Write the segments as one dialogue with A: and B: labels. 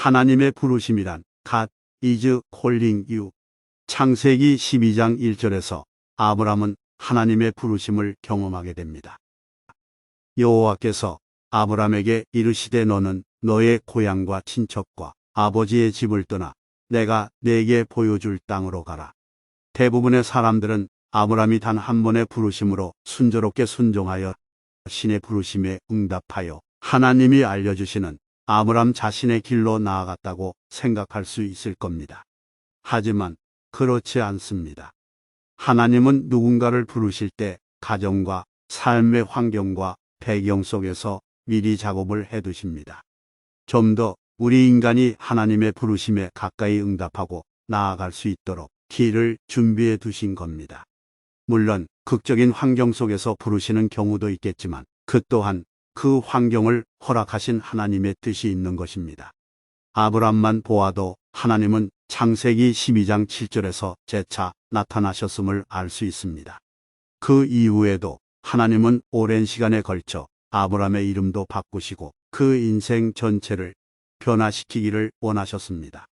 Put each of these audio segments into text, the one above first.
A: 하나님의 부르심이란 God is calling you. 창세기 12장 1절에서 아브람은 하나님의 부르심을 경험하게 됩니다. 여호와께서 아브람에게 이르시되 너는 너의 고향과 친척과 아버지의 집을 떠나 내가 네게 보여줄 땅으로 가라. 대부분의 사람들은 아브람이 단 한 번의 부르심으로 순조롭게 순종하여 신의 부르심에 응답하여 하나님이 알려주시는 아브람 자신의 길로 나아갔다고 생각할 수 있을 겁니다. 하지만 그렇지 않습니다. 하나님은 누군가를 부르실 때 가정과 삶의 환경과 배경 속에서 미리 작업을 해두십니다. 좀 더 우리 인간이 하나님의 부르심에 가까이 응답하고 나아갈 수 있도록 길을 준비해 두신 겁니다. 물론 극적인 환경 속에서 부르시는 경우도 있겠지만 그 또한 그 환경을 허락하신 하나님의 뜻이 있는 것입니다. 아브람만 보아도 하나님은 창세기 12장 7절에서 재차 나타나셨음을 알 수 있습니다. 그 이후에도 하나님은 오랜 시간에 걸쳐 아브람의 이름도 바꾸시고 그 인생 전체를 변화시키기를 원하셨습니다.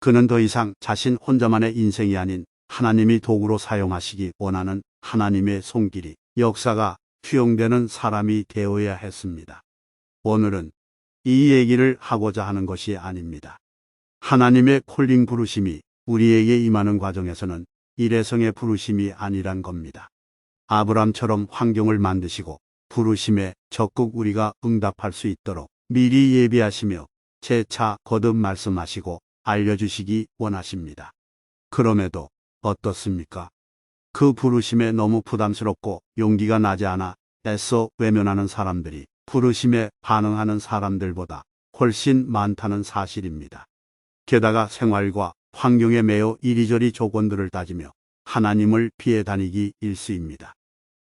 A: 그는 더 이상 자신 혼자만의 인생이 아닌 하나님이 도구로 사용하시기 원하는 하나님의 손길이 역사가 투영되는 사람이 되어야 했습니다. 오늘은 이 얘기를 하고자 하는 것이 아닙니다. 하나님의 콜링 부르심이 우리에게 임하는 과정에서는 일회성의 부르심이 아니란 겁니다. 아브람처럼 환경을 만드시고 부르심에 적극 우리가 응답할 수 있도록 미리 예비하시며 재차 거듭 말씀하시고 알려주시기 원하십니다. 그럼에도 어떻습니까? 그 부르심에 너무 부담스럽고 용기가 나지 않아 애써 외면하는 사람들이 부르심에 반응하는 사람들보다 훨씬 많다는 사실입니다. 게다가 생활과 환경에 매여 이리저리 조건들을 따지며 하나님을 피해 다니기 일쑤입니다.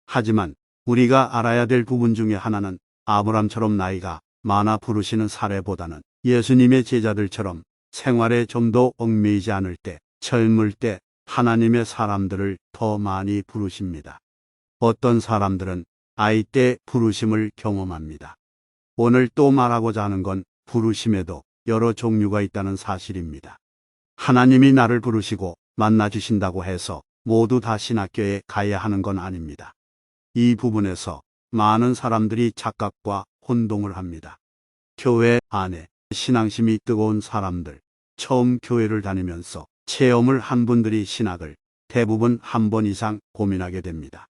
A: 하지만 우리가 알아야 될 부분 중에 하나는 아브람처럼 나이가 많아 부르시는 사례보다는 예수님의 제자들처럼 생활에 좀 더 얽매이지 않을 때, 젊을 때 하나님의 사람들을 더 많이 부르십니다. 어떤 사람들은 아이 때 부르심을 경험합니다. 오늘 또 말하고자 하는 건 부르심에도 여러 종류가 있다는 사실입니다. 하나님이 나를 부르시고 만나주신다고 해서 모두 다 신학교에 가야 하는 건 아닙니다. 이 부분에서 많은 사람들이 착각과 혼동을 합니다. 교회 안에 신앙심이 뜨거운 사람들, 처음 교회를 다니면서 체험을 한 분들이 신학을 대부분 한 번 이상 고민하게 됩니다.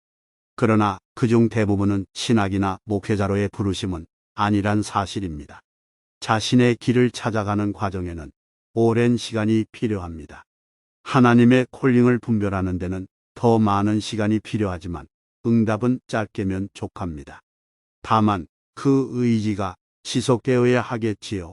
A: 그러나 그중 대부분은 신학이나 목회자로의 부르심은 아니란 사실입니다. 자신의 길을 찾아가는 과정에는 오랜 시간이 필요합니다. 하나님의 콜링을 분별하는 데는 더 많은 시간이 필요하지만 응답은 짧게면 족합니다. 다만 그 의지가 지속되어야 하겠지요.